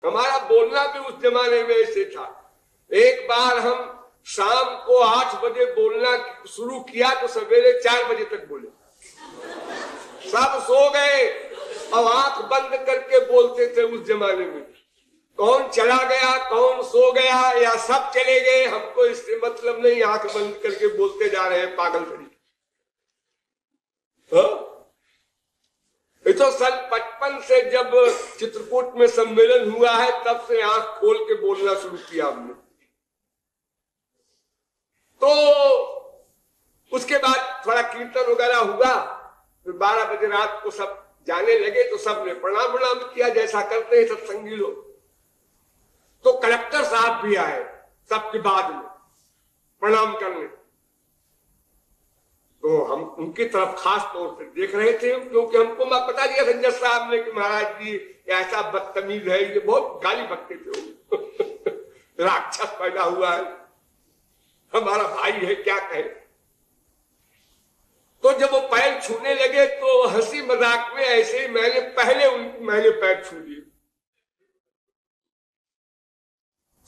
हमारा बोलना भी उस जमाने में ऐसे था। एक बार हम शाम को 8 बजे बोलना शुरू किया तो सवेरे 4 बजे तक बोले, सब सो गए और आंख बंद करके बोलते थे। उस जमाने में कौन चला गया, कौन सो गया या सब चले गए, हमको इससे मतलब नहीं, आंख बंद करके बोलते जा रहे हैं पागल तरीके। ये तो सन 55 से जब चित्रकूट में सम्मेलन हुआ है तब से आंख खोल के बोलना शुरू किया हमने। तो उसके बाद थोड़ा कीर्तन वगैरह हुआ, फिर 12 बजे रात को सब जाने लगे तो सबने प्रणाम प्रणाम किया जैसा करते हैं सत्संगी लोग। तो कलेक्टर साहब भी आए सबके बाद में प्रणाम करने, तो हम उनकी तरफ खास तौर से देख रहे थे क्योंकि हमको पता दिया था जज साहब ने कि महाराज जी ऐसा बदतमीज है, ये बहुत गाली बकते थे राक्षस पैदा हुआ है, हमारा भाई है, क्या कहे। तो जब वो पैर छूने लगे तो हंसी मजाक में ऐसे ही मैंने पैर छू लिए।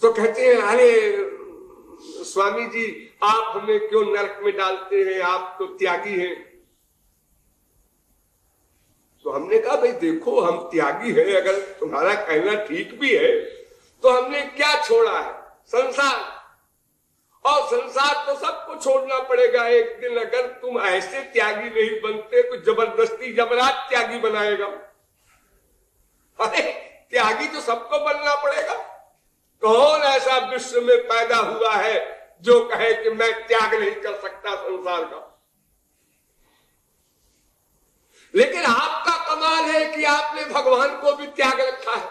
तो कहते हैं अरे स्वामी जी आप हमें क्यों नरक में डालते हैं, आप तो त्यागी हैं। तो हमने कहा भाई देखो हम त्यागी हैं, अगर तुम्हारा कहना ठीक भी है तो हमने क्या छोड़ा है, संसार, और संसार तो सबको छोड़ना पड़ेगा एक दिन। अगर तुम ऐसे त्यागी नहीं बनते तो जबरदस्ती जबरात त्यागी बनाएगा। अरे त्यागी तो सबको बनना पड़ेगा। कौन ऐसा विश्व में पैदा हुआ है जो कहे कि मैं त्याग नहीं कर सकता संसार का। लेकिन आपका कमाल है कि आपने भगवान को भी त्याग रखा है।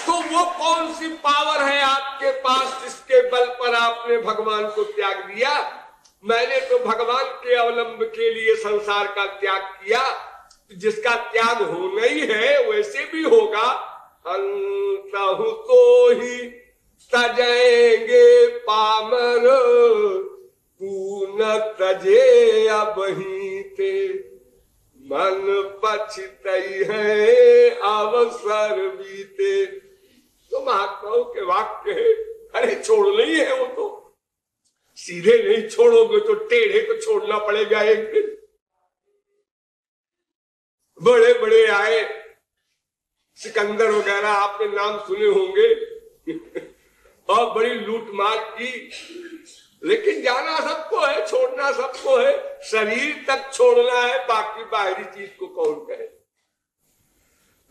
तो वो कौन सी पावर है आपके पास जिसके बल पर आपने भगवान को त्याग दिया। मैंने तो भगवान के अवलंब के लिए संसार का त्याग किया, जिसका त्याग होना ही है वैसे भी होगा। अंतहु तो ही तजेंगे पामर, तू न तजे अबहीं ते, मन पछतई है अवसर बीते। तो महात्माओं के वाक्य है। अरे छोड़ नहीं है वो, तो सीधे नहीं छोड़ोगे तो टेढ़े तो छोड़ना पड़ेगा एक दिन। बड़े बड़े आए, सिकंदर वगैरह आपने नाम सुने होंगे और बड़ी लूट मार की, लेकिन जाना सबको है, छोड़ना सबको है। शरीर तक छोड़ना है, बाकी बाहरी चीज को कौन कहे।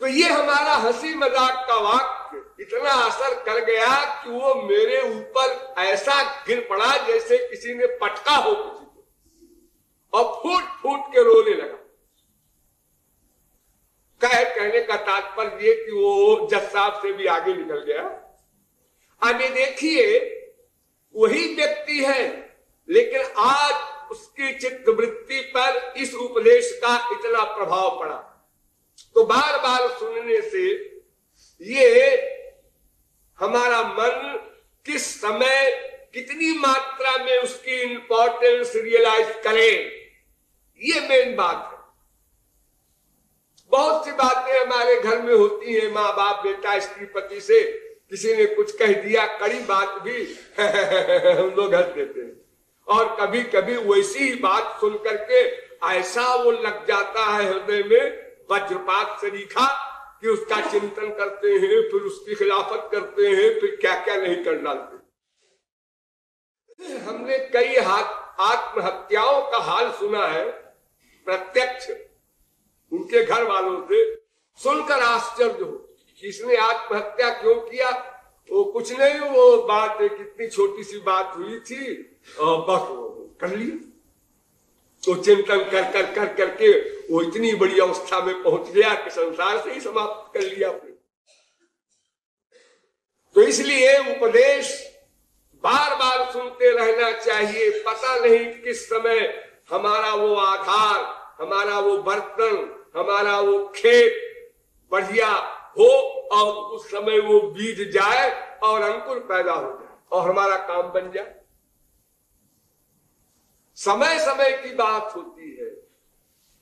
तो ये हमारा हंसी मजाक का वाक्य इतना असर कर गया कि वो मेरे ऊपर ऐसा गिर पड़ा जैसे किसी ने पटका हो किसी को, और फूट फूट के रोने लगा। कहने का तात्पर्य ये कि वो जज साहब से भी आगे निकल गया। आगे देखिए वही व्यक्ति है, लेकिन आज उसकी चित्तवृत्ति पर इस उपदेश का इतना प्रभाव पड़ा। तो बार बार सुनने से ये हमारा मन किस समय कितनी मात्रा में उसकी इंपॉर्टेंस रियलाइज करे, ये मेन बात है। बहुत सी बातें हमारे घर में होती हैं, माँ बाप बेटा स्त्री पति से किसी ने कुछ कह दिया, कड़ी बात भी हम लोग हंस देते हैं, और कभी कभी वैसी ही बात सुन करके ऐसा वो लग जाता है हृदय में वज्रपात सरीखा कि उसका चिंतन करते हैं, फिर उसकी खिलाफत करते हैं, फिर क्या क्या नहीं कर डालते। हमने कई आत्महत्याओं का हाल सुना है प्रत्यक्ष, उनके घर वालों से सुनकर आश्चर्य हो। किसने आत्महत्या क्यों किया? वो कुछ नहीं, वो बात कितनी छोटी सी बात हुई थी और बस वो कर लिया। तो चिंतन कर कर कर करके वो इतनी बड़ी अवस्था में पहुंच गया कि संसार से ही समाप्त कर लिया अपने। तो इसलिए उपदेश बार बार सुनते रहना चाहिए। पता नहीं किस समय हमारा वो आधार, हमारा वो बर्तन, हमारा वो खेत बढ़िया हो और उस समय वो बीज जाए और अंकुर पैदा हो जाए और हमारा काम बन जाए। समय समय की बात होती है।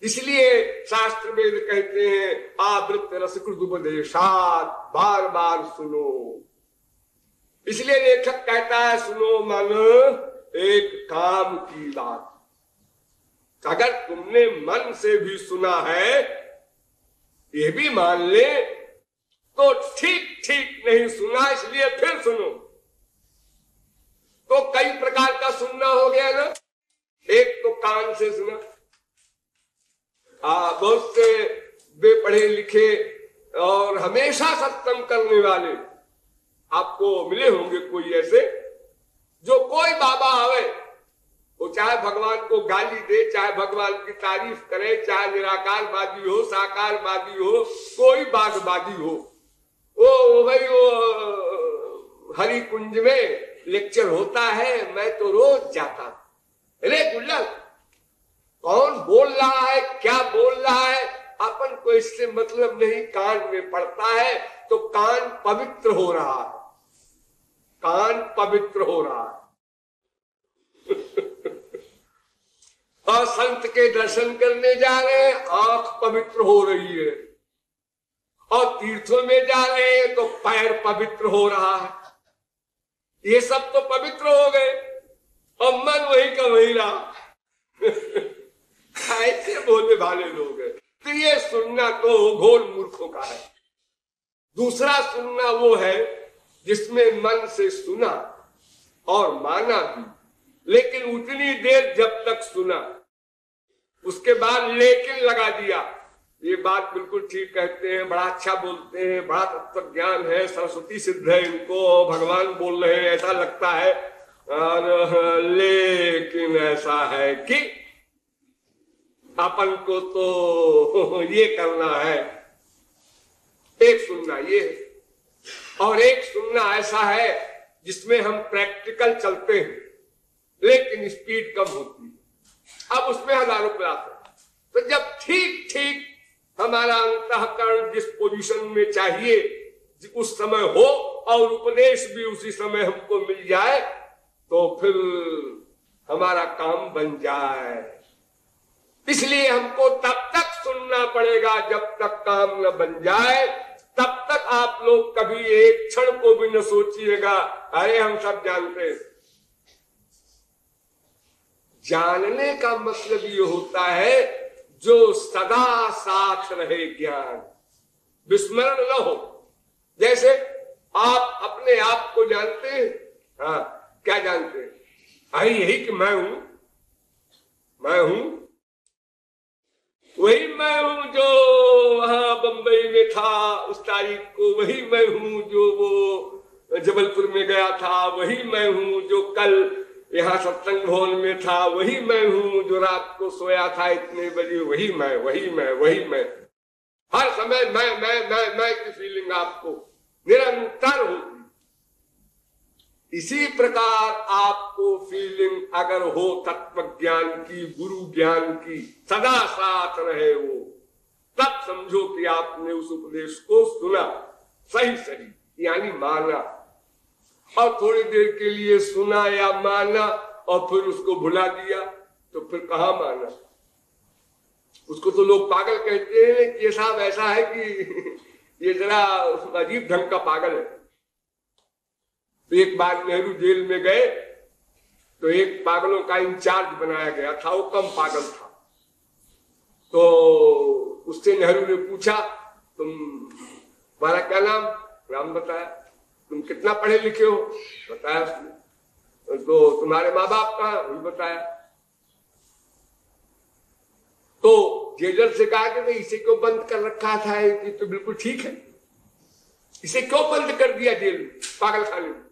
इसलिए शास्त्र वेद कहते हैं आवृत्त रसकृत उपदेशात, बार बार सुनो। इसलिए लेखक कहता है सुनो मन एक काम की बात। अगर तुमने मन से भी सुना है ये भी मान ले तो ठीक ठीक नहीं सुना, इसलिए फिर सुनो। तो कई प्रकार का सुनना हो गया ना। एक तो कान से सुना, बहुत से बेपढ़े लिखे और हमेशा सत्संग करने वाले आपको मिले होंगे कोई ऐसे, जो कोई बाबा आवे वो चाहे भगवान को गाली दे, चाहे भगवान की तारीफ करे, चाहे निराकारवादी हो, साकारवादी हो, कोई बागवादी हो, वो भाई वो हरि कुंज में लेक्चर होता है, मैं तो रोज जाता। अरे गुल्लल, कौन बोल रहा है, क्या बोल रहा है, अपन को इससे मतलब नहीं। कान में पड़ता है तो कान पवित्र हो रहा है, कान पवित्र हो रहा है। और संत के दर्शन करने जा रहे हैं, आंख पवित्र हो रही है। और तीर्थों में जा रहे हैं तो पैर पवित्र हो रहा है। ये सब तो पवित्र हो गए और मन वही का वही रहा। ऐसे बोलने वाले लोग हैं। तो ये सुनना तो घोर मूर्खों का है। दूसरा सुनना वो है जिसमें मन से सुना और माना भी, लेकिन उतनी देर जब तक सुना, उसके बाद लेकिन लगा दिया। ये बात बिल्कुल ठीक कहते हैं, बड़ा अच्छा बोलते हैं, बड़ा तत्व ज्ञान है, सरस्वती सिद्ध है इनको, भगवान बोल रहे हैं, ऐसा लगता है। और लेकिन ऐसा है कि अपन को तो ये करना है। एक सुनना ये है और एक सुनना ऐसा है जिसमें हम प्रैक्टिकल चलते हैं लेकिन स्पीड कम होती है। अब उसमें हजारों प्रयास है। तो जब ठीक ठीक हमारा अंतःकरण जिस पोजीशन में चाहिए उस समय हो और उपदेश भी उसी समय हमको मिल जाए तो फिर हमारा काम बन जाए। इसलिए हमको तब तक सुनना पड़ेगा जब तक काम न बन जाए। तब तक आप लोग कभी एक क्षण को भी न सोचिएगा अरे हम सब जानते हैं। जानने का मतलब ये होता है जो सदा साथ रहे ज्ञान, विस्मरण न हो। जैसे आप अपने आप को जानते हैं, हाँ क्या जानते हैं? अरे यही कि मैं हूं, मैं हूं, वही मैं हूं जो वहां बंबई में था उस तारीख को, वही मैं हूं जो वो जबलपुर में गया था, वही मैं हूं जो कल यहाँ सत्संग भवन में था, वही मैं हूं जो रात को सोया था इतने बजे, वही मैं, वही मैं, वही मैं। हर समय मैं की फीलिंग आपको निरंतर होगी। इसी प्रकार आपको फीलिंग अगर हो तत्व ज्ञान की, गुरु ज्ञान की, सदा साथ रहे वो, तब समझो कि आपने उस उपदेश को सुना, सही सही यानी माना। और थोड़ी देर के लिए सुना या माना और फिर उसको भुला दिया तो फिर कहां माना। उसको तो लोग पागल कहते हैं कि ये साहब ऐसा है कि ये जरा अजीब ढंग का पागल है। तो एक बार नेहरू जेल में गए तो एक पागलों का इंचार्ज बनाया गया था, वो कम पागल था। तो उससे नेहरू ने पूछा तुम्हारा क्या नाम? नाम बताया। तुम कितना पढ़े लिखे हो? बताया उसने। तो तुम्हारे माँ बाप कहाँ? भी बताया। तो जेलर से कहा कि भाई इसे क्यों बंद कर रखा था? ये तो बिल्कुल ठीक है, इसे क्यों बंद कर दिया जेल में, पागल खाने में?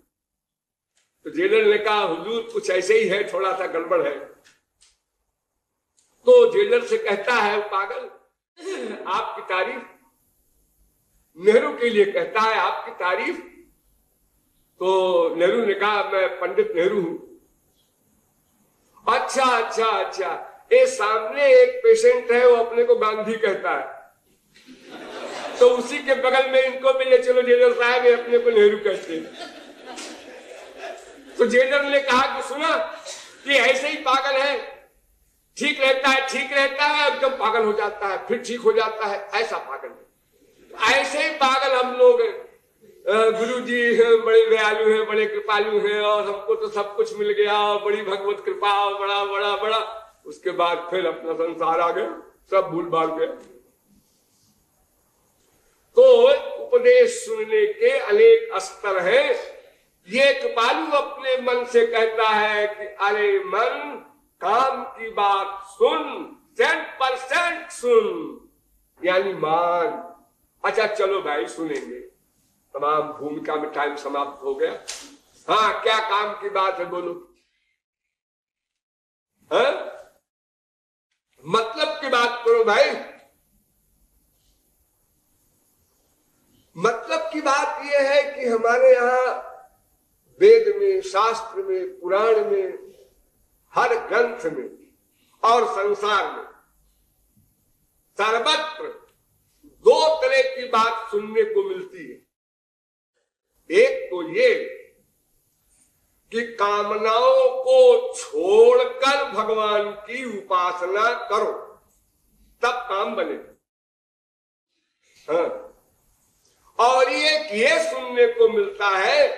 तो जेलर ने कहा हुजूर कुछ ऐसे ही है, थोड़ा सा गड़बड़ है। तो जेलर से कहता है पागल आपकी तारीफ, नेहरू के लिए कहता है आपकी तारीफ। तो नेहरू ने कहा मैं पंडित नेहरू हूं। अच्छा अच्छा अच्छा, ये सामने एक पेशेंट है वो अपने को गांधी कहता है, तो उसी के बगल में इनको भी ले चलो जेलर साहब, ये अपने को नेहरू कहते हैं। तो जेलर ने कहा कि सुना ये ऐसे ही पागल है, ठीक रहता है एकदम पागल हो जाता है, फिर ठीक हो जाता है, ऐसा पागल है। ऐसे ही पागल हम लोग हैं। गुरु जी हैं, बड़े दयालु हैं, बड़े कृपालु हैं, और हमको तो सब कुछ मिल गया, बड़ी भगवत कृपा, बड़ा बड़ा बड़ा। उसके बाद फिर अपना संसार आ गया, सब भूल भाल गया। तो उपदेश सुनने के अनेक स्तर हैं। ये कृपालु अपने मन से कहता है कि अरे मन, काम की बात सुन, 100% सुन, यानी मान। अच्छा चलो भाई सुनेंगे। तमाम भूमिका में टाइम समाप्त हो गया। हाँ, क्या काम की बात है, बोलो। हाँ? मतलब की बात करो भाई। मतलब की बात यह है कि हमारे यहाँ वेद में, शास्त्र में, पुराण में, हर ग्रंथ में और संसार में सर्वत्र दो तरह की बात सुनने को मिलती है। एक तो ये कि कामनाओं को छोड़कर भगवान की उपासना करो, तब काम बनेगा। हाँ। और ये सुनने को मिलता है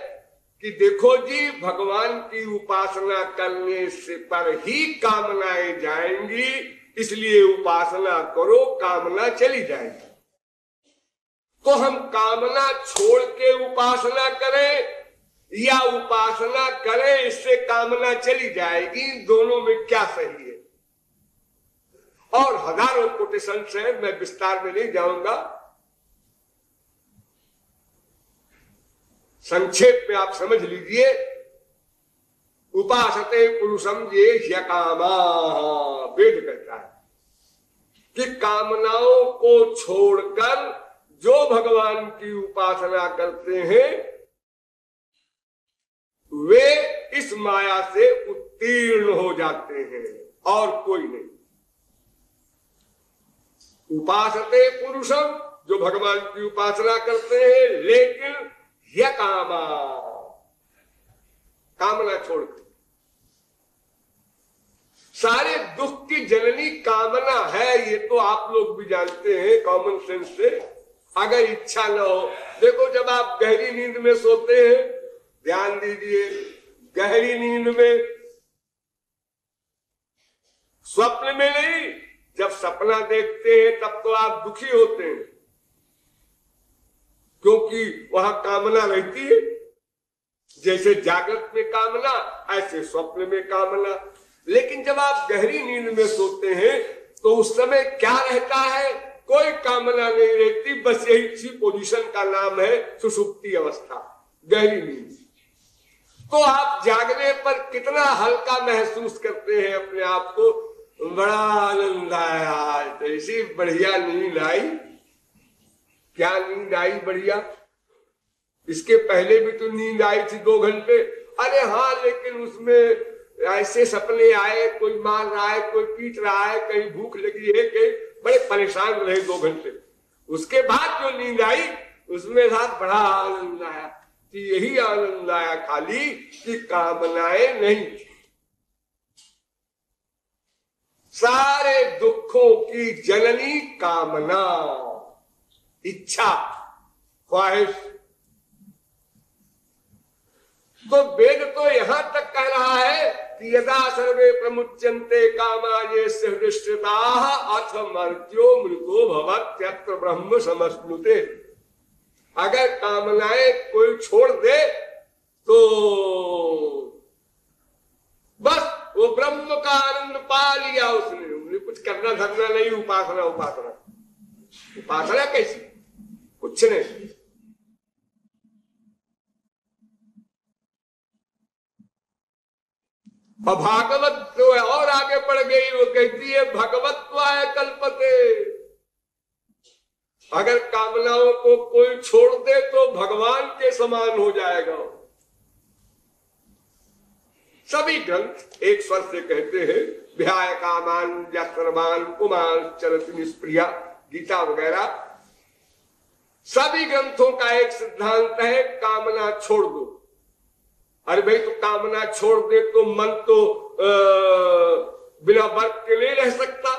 कि देखो जी, भगवान की उपासना करने से पर ही कामनाएं जाएंगी, इसलिए उपासना करो, कामना चली जाएगी। तो हम कामना छोड़ के उपासना करें या उपासना करें इससे कामना चली जाएगी, दोनों में क्या सही है? और हजारों कोटेशन है, मैं विस्तार में नहीं जाऊंगा, संक्षेप में आप समझ लीजिए। उपासते पुरुषम ये ह्यकामा, वेद कहता है कि कामनाओं को छोड़कर जो भगवान की उपासना करते हैं वे इस माया से उत्तीर्ण हो जाते हैं, और कोई नहीं। उपासते पुरुषम, जो भगवान की उपासना करते हैं, लेकिन यह कामना छोड़कर। सारे दुख की जननी कामना है, ये तो आप लोग भी जानते हैं कॉमन सेंस से। अगर इच्छा न हो, देखो जब आप गहरी नींद में सोते हैं, ध्यान दीजिए, गहरी नींद में, स्वप्न में नहीं, जब सपना देखते हैं तब तो आप दुखी होते हैं, क्योंकि वहां कामना रहती है। जैसे जागृत में कामना, ऐसे स्वप्न में कामना। लेकिन जब आप गहरी नींद में सोते हैं तो उस समय क्या रहता है? कोई कामना नहीं रहती, बस यही इसी पोजीशन का नाम है सुषुप्ति अवस्था, गहरी नींद। तो आप जागने पर कितना हल्का महसूस करते हैं अपने आप को, बड़ा आनंद आया, तो ऐसी बढ़िया नींद आई। क्या नींद आई बढ़िया? इसके पहले भी तो नींद आई थी 2 घंटे। अरे हाँ, लेकिन उसमें ऐसे सपने आए, कोई मार रहा है, कोई पीट रहा है, कहीं भूख लगी है, कहीं बड़े परेशान रहे 2 घंटे। उसके बाद जो नींद आई उसमें साथ बड़ा आनंद आया। कि यही आनंद आया खाली कि कामनाएं नहीं थी। सारे दुखों की जननी कामना, इच्छा, ख्वाहिश। तो वेद तो यहां तक कह रहा है कि यदा सर्वे प्रमुच्यन्ते कामा ये हृदयश्रिताः अथ मर्त्यो मृतो भवत्यत्र ब्रह्म समश्नुते। अगर कामनाएं कोई छोड़ दे तो बस वो ब्रह्म का आनंद पा लिया उसने। कुछ करना धरना नहीं, उपासना उपासना उपासना कैसी? कुछ नहीं। और भागवत तो और आगे बढ़ गई, वो कहती है भगवत्वाय कल्पते। अगर कामनाओं को कोई छोड़ दे तो भगवान के समान हो जाएगा। सभी ग्रंथ एक स्वर से कहते हैं विहाय कामान या सर्वान पुमान चरति निष्प्रिया, गीता वगैरह सभी ग्रंथों का एक सिद्धांत है, कामना छोड़ दो। अरे भाई, तो कामना छोड़ दे तो मन तो बिना वर्त के नहीं रह सकता।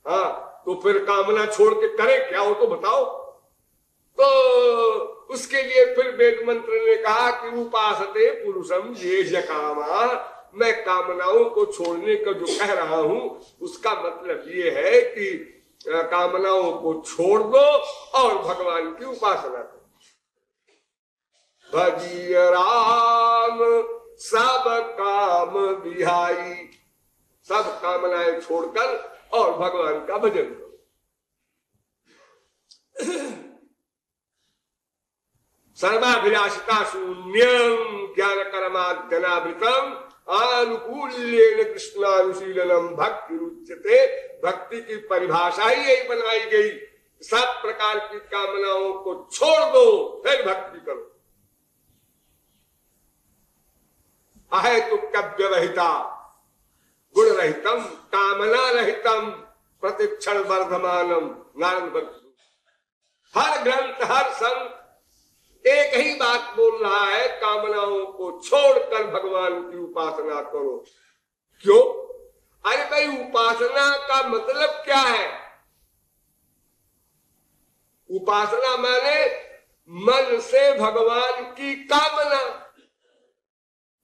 हाँ, तो फिर कामना छोड़ के करे क्या हो तो बताओ। तो उसके लिए फिर वेद मंत्र ने कहा कि उपासते पुरुषम ये कामा, मैं कामनाओं को छोड़ने का जो कह रहा हूं उसका मतलब ये है कि कामनाओं को छोड़ दो और भगवान की उपासना करो। भजिय राम सब काम बिहाई, सब कामनाएं छोड़कर और भगवान का भजन करो। सर्वाभिलाषिता शून्यम ज्ञान कर्माद्यनावृतम आनुकूल्येन कृष्णानुशीलनम भक्ति रुच्यते। भक्ति की परिभाषा ही यही बनाई गई, सब प्रकार की कामनाओं को छोड़ दो फिर भक्ति करो। अहेतुक्य रहिता गुण रहितम कामना रहितम प्रतिक्षण वर्धमानम नारद भक्ति। हर ग्रंथ हर संत एक ही बात बोल रहा है, कामनाओं को छोड़कर भगवान की उपासना करो। क्यों? अरे भाई, उपासना का मतलब क्या है? उपासना माने मन से भगवान की कामना।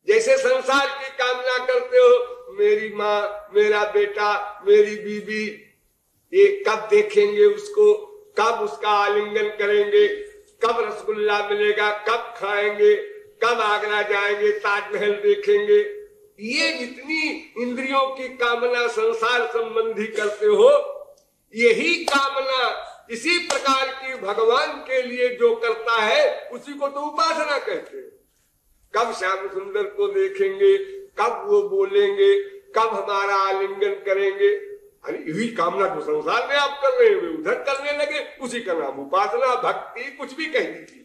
जैसे संसार की कामना करते हो, मेरी माँ, मेरा बेटा, मेरी बीबी, ये कब देखेंगे उसको, कब उसका आलिंगन करेंगे, कब रसगुल्ला मिलेगा, कब खाएंगे, कब आगरा जाएंगे, ताजमहल देखेंगे। ये जितनी इंद्रियों की कामना संसार संबंधी करते हो, यही कामना इसी प्रकार की भगवान के लिए जो करता है उसी को तो उपासना कहते हैं। कब श्याम सुंदर को देखेंगे, कब वो बोलेंगे, कब हमारा आलिंगन करेंगे। अरे यही कामना जो संसार में आप कर रहे हैं वे उधर करने लगे, उसी का नाम उपासना, भक्ति, कुछ भी कह दीजिए।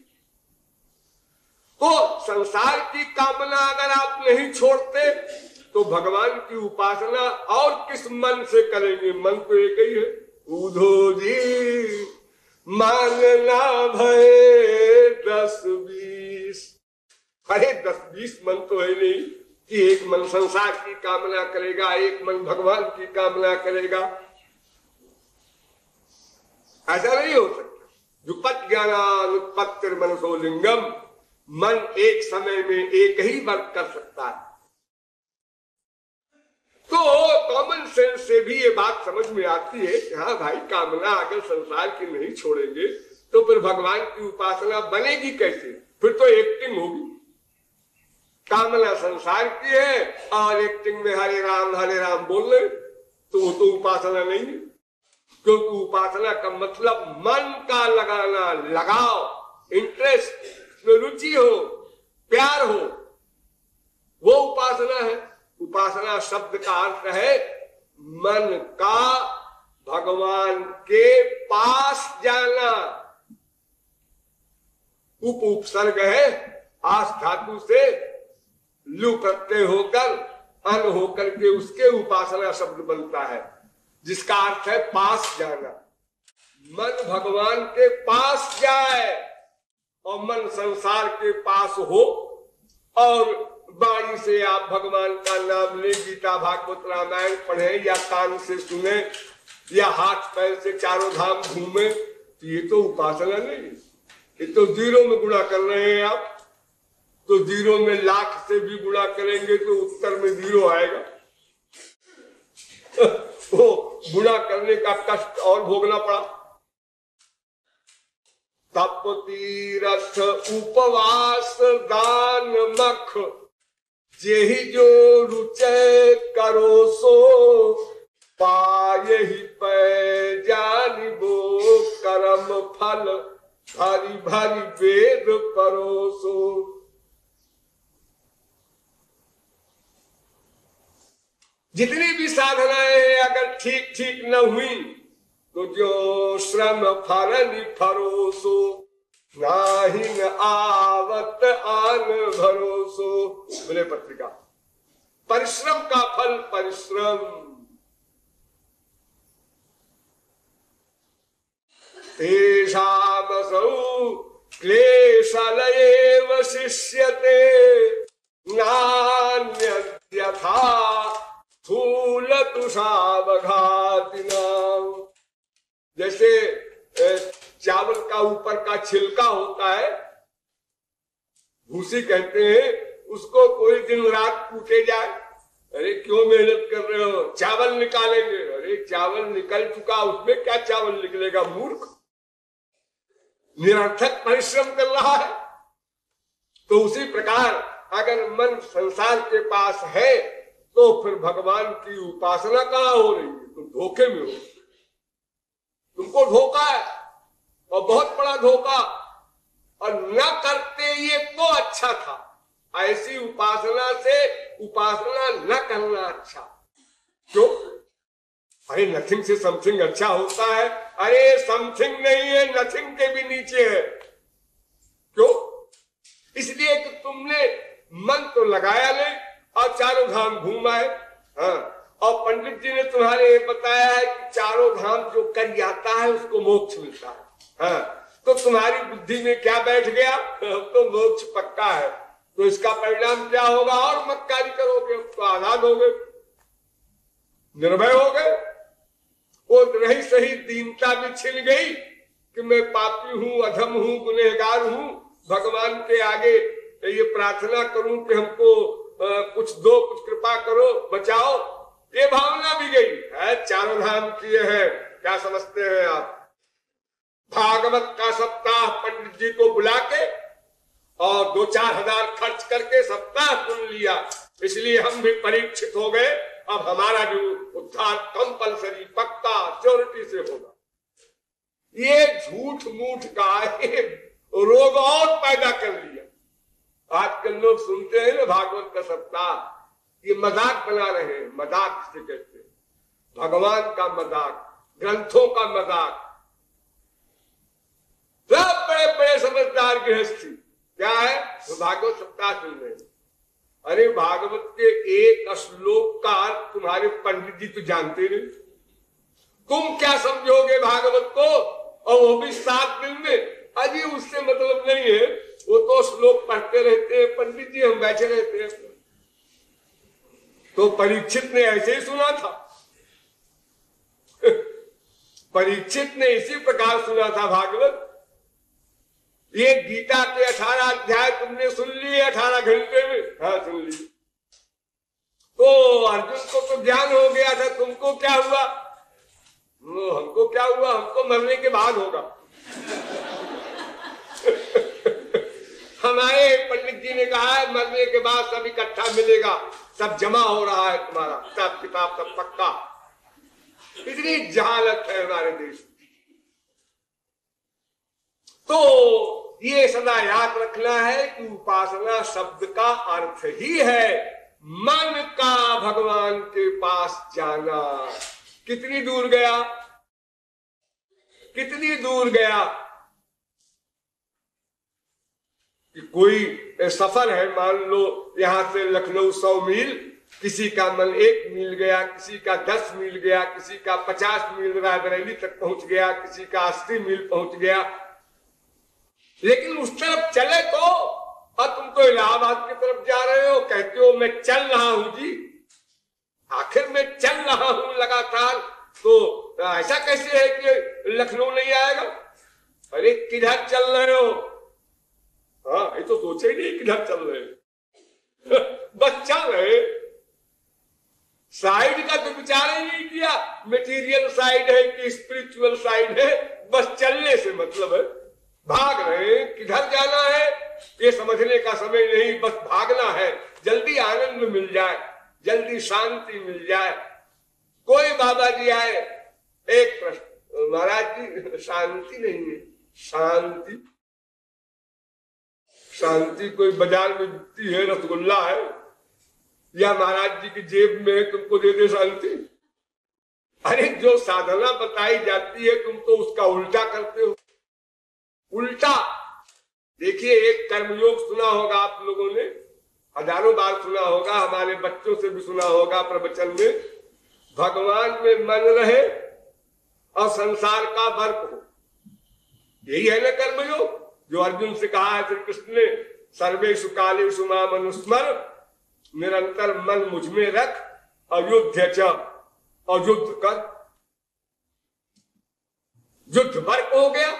तो संसार की कामना अगर आप नहीं छोड़ते तो भगवान की उपासना और किस मन से करेंगे? मन तो एक ही है, उधो जी मांगना भय 10-20। अरे 10-20 मन तो है नहीं कि एक मन संसार की कामना करेगा, एक मन भगवान की कामना करेगा। ऐसा नहीं हो सकता। जुपत ज्ञानानुत्पत्तिर मनसो लिंगम, मन एक समय में एक ही वर्क कर सकता है। तो कॉमन सेंस से भी ये बात समझ में आती है कि हाँ भाई, कामना अगर संसार की नहीं छोड़ेंगे तो फिर भगवान की उपासना बनेगी कैसे? फिर तो एक्टिंग होगी। कामना संसार की है और एक्टिंग में हरे राम बोल रहे, तो वो तो उपासना नहीं है। क्योंकि उपासना का मतलब मन का लगाना, लगाव, इंटरेस्ट, रुचि हो, प्यार हो, वो उपासना है। उपासना शब्द का अर्थ है मन का भगवान के पास जाना। उपसर्ग है, आस धातु से लू प्रत्यय होकर अन होकर के उसके उपासना शब्द बनता है, जिसका अर्थ है पास जाना। मन भगवान के पास जाए और मन संसार के पास हो, और वाणी से आप भगवान का नाम ले, गीता भागवत रामायण पढ़े या कान से सुने या हाथ पैर से चारों धाम घूमे, तो ये तो उपासना नहीं। ये तो जीरो में गुणा कर रहे हैं आप। तो जीरो में लाख से भी गुणा करेंगे तो उत्तर में जीरो आएगा। वो गुणा करने का कष्ट और भोगना पड़ा। तप तीरथ उपवास दान मख, जेहि जो रुचय करो सो, पाए ही पै जानिबो कर्म फल, भारी भारी वेद परोसो। जितनी भी साधनाएं हैं अगर ठीक ठीक न हुई तो जो श्रम फरनि फरोसो, नाही न आवत आन भरोसो। बोले पत्रिका, परिश्रम का फल परिश्रम। तेषामसौ क्लेशलयेव शिष्यते, नान्यथा स्थूल तुषावघातिना। जैसे चावल का ऊपर का छिलका होता है, भूसी कहते हैं, उसको कोई दिन रात कूटे जाए, अरे क्यों मेहनत कर रहे हो, चावल निकालेंगे, अरे चावल निकल चुका, उसमें क्या चावल निकलेगा, मूर्ख, निरर्थक परिश्रम कर रहा है। तो उसी प्रकार अगर मन संसार के पास है तो फिर भगवान की उपासना कहाँ हो रही है, तुम धोखे में हो, तुमको धोखा है और बहुत बड़ा धोखा, और न करते ये तो अच्छा था। ऐसी उपासना से उपासना न करना अच्छा। क्यों? अरे नथिंग से समथिंग अच्छा होता है, अरे समथिंग नहीं है, नथिंग के भी नीचे है। क्यों? इसलिए कि तुमने मन तो लगाया नहीं और चारों धाम घूम आए। हाँ, और पंडित जी ने तुम्हारे ये बताया है कि चारों धाम जो कर जाता है उसको मोक्ष मिलता है। हाँ, तो तुम्हारी बुद्धि में क्या बैठ गया, तो मोक्ष पक्का है, तो इसका परिणाम क्या होगा, और मक्कारी करोगे तो आजाद हो गए, निर्भय हो गए। वो रही सही दीनता भी छिन गई कि मैं पापी हूं, अधम हूं, गुनहगार हूं, भगवान के आगे ये प्रार्थना करूं कि हमको कुछ दो, कुछ कृपा करो, बचाओ, ये भावना भी गई है। चारों धाम किए हैं, क्या समझते हैं आप? भागवत का सप्ताह पंडित जी को बुला के और 2-4 हजार खर्च करके सप्ताह सुन लिया, इसलिए हम भी परीक्षित हो गए। अब हमारा जो उद्धार कंपलसरी पक्का श्योरिटी से होगा। ये झूठ मूठ का रोग और पैदा कर लिया। आजकल लोग सुनते हैं ना भागवत का सप्ताह, ये मजाक बना रहे हैं, मजाक से कहते हैं, भगवान का मजाक, ग्रंथों का मजाक। सब बड़े बड़े समझदार गृहस्थी क्या है, तो भागवत सप्ताह सुन रहे हैं। अरे भागवत के एक श्लोक का अर्थ तुम्हारे पंडित जी तो जानते नहीं, तुम क्या समझोगे भागवत को, और वो भी 7 दिन में। अजी उससे मतलब नहीं है, वो तो श्लोक पढ़ते रहते हैं पंडित जी, हम बैठे रहते हैं। तो परीक्षित ने ऐसे ही सुना था परीक्षित ने इसी प्रकार सुना था भागवत। ये गीता के 18 अध्याय तुमने सुन लिए 18 घंटे में? हाँ सुन लिए। तो अर्जुन को तो ज्ञान हो गया था, तुमको क्या हुआ? हमको क्या हुआ, हमको मरने के बाद होगा हमारे पंडित जी ने कहा है मरने के बाद सब इकट्ठा मिलेगा, सब जमा हो रहा है, तुम्हारा हिसाब किताब सब पक्का। इतनी जहालत है हमारे देश में। तो ये सदा याद रखना है कि उपासना शब्द का अर्थ ही है मन का भगवान के पास जाना। कितनी दूर गया, कितनी दूर गया कि कोई सफर है, मान लो यहां से लखनऊ 100 मील, किसी का मन 1 मील गया, किसी का 10 मील गया, किसी का 50 मील रायबरेली तक पहुंच गया, किसी का 80 मील पहुंच गया, लेकिन उस तरफ चले तो, और तुम तो इलाहाबाद की तरफ जा रहे हो, कहते हो मैं चल रहा हूं जी, आखिर मैं चल रहा हूं लगातार, तो ऐसा कैसे है कि लखनऊ नहीं आएगा? अरे किधर चल रहे हो? हाँ ये तो सोचे ही नहीं किधर चल रहे बस चल रहे, साइड का तो विचार ही नहीं किया, मटेरियल साइड है कि स्पिरिचुअल साइड है, बस चलने से मतलब है। भाग रहे, किधर जाना है ये समझने का समय नहीं, बस भागना है, जल्दी आनंद मिल जाए, जल्दी शांति मिल जाए। कोई बाबा जी आए, एक प्रश्न, महाराज जी शांति नहीं है, शांति शांति कोई बाजार में बिकती है, रसगुल्ला है, या महाराज जी की जेब में है तुमको दे दे शांति? अरे जो साधना बताई जाती है तुम तो उसका उल्टा करते हो, उल्टा। देखिए एक कर्मयोग सुना होगा आप लोगों ने, हजारों बार सुना होगा, हमारे बच्चों से भी सुना होगा प्रवचन में, भगवान में मन रहे और संसार का वर्क हो, यही है ना कर्मयोग जो अर्जुन से कहा है श्री कृष्ण ने, सर्वेषु कालेषु माम अनुस्मर, निरंतर मन मुझ में रख अयुध्य च, और युद्ध कर। युद्ध वर्क हो गया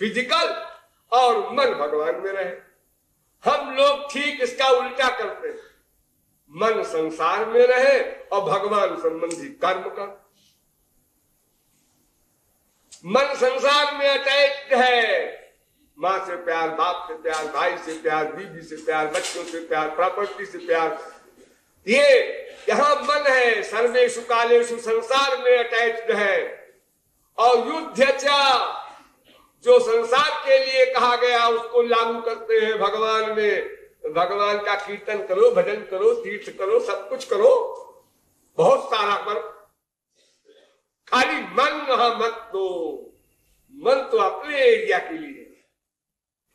फिजिकल, और मन भगवान में रहे। हम लोग ठीक इसका उल्टा करते हैं, मन संसार में रहे और भगवान संबंधी कर्म कर। मन संसार में अटैच्ड है, माँ से प्यार, बाप से प्यार, भाई से प्यार, बीवी से प्यार, बच्चों से प्यार, प्रॉपर्टी से प्यार, ये यहां मन है। सर्वेषु कालेषु संसार में अटैच्ड है। और युद्धचा, जो संसार के लिए कहा गया उसको लागू करते हैं भगवान में। भगवान का कीर्तन करो, भजन करो, तीर्थ करो, सब कुछ करो, बहुत सारा करो, खाली मन वहां मत दो। मन तो अपने एरिया के लिए।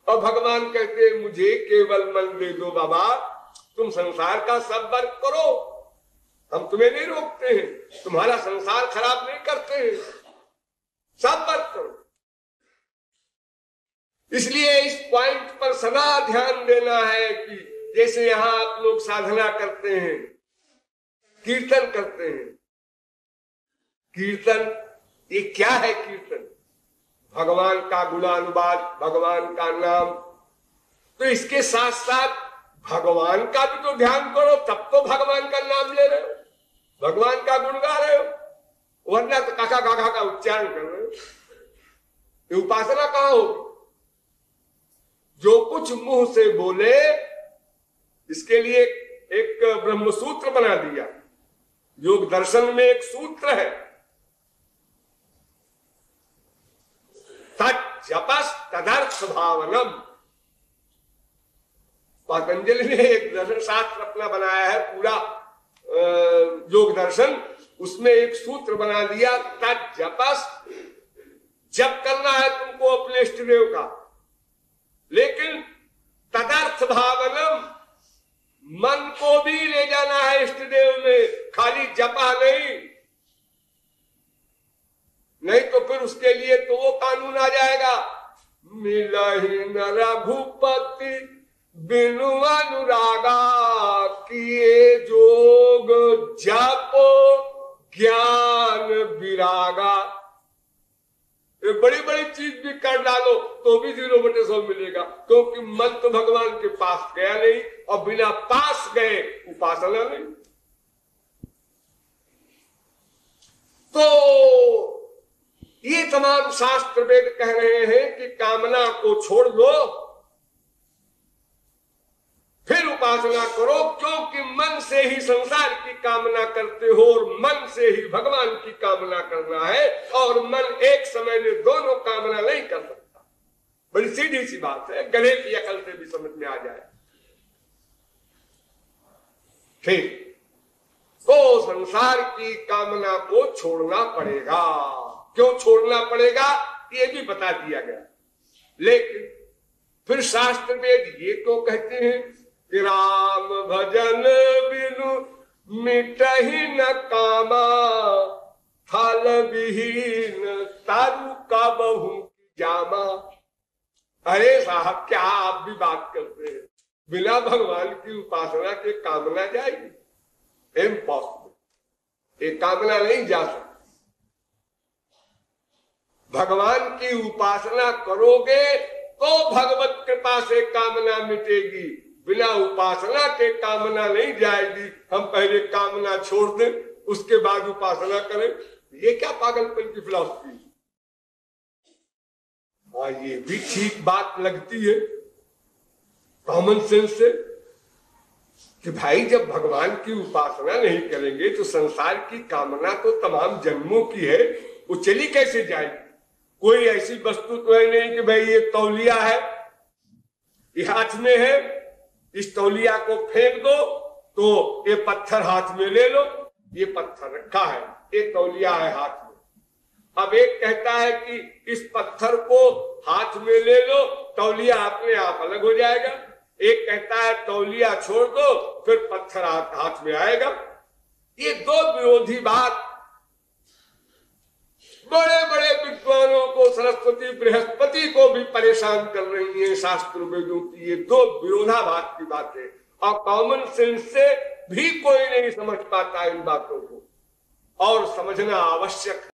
और भगवान कहते हैं मुझे केवल मन दे दो बाबा, तुम संसार का सब वर्क करो, हम तुम्हें नहीं रोकते हैं, तुम्हारा संसार खराब नहीं करते हैं, सब वर्क करो। इसलिए इस पॉइंट पर सदा ध्यान देना है कि जैसे यहां आप लोग साधना करते हैं, कीर्तन करते हैं, कीर्तन ये क्या है? कीर्तन भगवान का गुणानुवाद, भगवान का नाम। तो इसके साथ साथ भगवान का भी तो ध्यान करो, तब तो भगवान का नाम ले रहे हो, भगवान का गुण गा रहे हो, वरना तो काका काका का उच्चारण कर रहे हो। ये उपासना कहां होगी? जो कुछ मुंह से बोले, इसके लिए एक ब्रह्म सूत्र बना दिया। योग दर्शन में एक सूत्र है, तज्जपस् तदर्थ भावनम। पतंजलि ने एक दर्शन शास्त्र अपना बनाया है पूरा, योग दर्शन, उसमें एक सूत्र बना दिया, तज्जपस्। जप करना है तुमको अपने इष्ट देव का, लेकिन तदर्थ भावनम, मन को भी ले जाना है इष्ट देव में, खाली जपा नहीं तो फिर उसके लिए तो वो कानून आ जाएगा, मिलहि न रघुपति बिनु अनुरागा, किए जोग जप ज्ञान विरागा। ये बड़ी बड़ी चीज भी कर डालो तो भी 0/100 मिलेगा, क्योंकि मन तो भगवान के पास गया नहीं, और बिना पास गए उपासना नहीं। तो ये तमाम शास्त्र वेद कह रहे हैं कि कामना को छोड़ दो, फिर उपासना करो, क्योंकि मन से ही संसार की कामना करते हो और मन से ही भगवान की कामना करना है, और मन एक समय में दोनों कामना नहीं कर सकता। बड़ी सीधी सी बात है, गधे की अकल से भी समझ में आ जाए। ठीक, तो संसार की कामना को छोड़ना पड़ेगा। क्यों छोड़ना पड़ेगा ये भी बता दिया गया, लेकिन फिर शास्त्र वेद ये तो कहते हैं कि राम भजन बिनु मिटहि न कामा, फल विहीन तारु का बहु जामा। अरे साहब, क्या आप भी बात करते हैं? बिना भगवान की उपासना के कामना जाएगी? इम्पॉसिबल, ये कामना नहीं जा सकती। भगवान की उपासना करोगे तो भगवत कृपा से कामना मिटेगी, बिना उपासना के कामना नहीं जाएगी। हम पहले कामना छोड़ दें, उसके बाद उपासना करें, ये क्या पागलपन की फिलॉसफी? हाँ, ये भी ठीक बात लगती है कॉमन सेंस से, कि भाई जब भगवान की उपासना नहीं करेंगे तो संसार की कामना तो तमाम जन्मों की है, वो चली कैसे जाएगी? कोई ऐसी वस्तु तो है नहीं कि भाई ये तौलिया है, ये हाथ में है, इस तौलिया को फेंक दो तो ये पत्थर हाथ में ले लो, ये पत्थर रखा है, ये तौलिया है हाथ में। अब एक कहता है कि इस पत्थर को हाथ में ले लो, तौलिया अपने आप अलग हो जाएगा। एक कहता है तौलिया छोड़ दो, फिर पत्थर हाथ में आएगा। ये दो विरोधी बात बड़े बड़े विद्वानों को, सरस्वती बृहस्पति को भी परेशान कर रही है शास्त्र वेदों की। ये दो विरोधाभास की बातें, और कॉमन सेंस से भी कोई नहीं समझ पाता इन बातों को, और समझना आवश्यक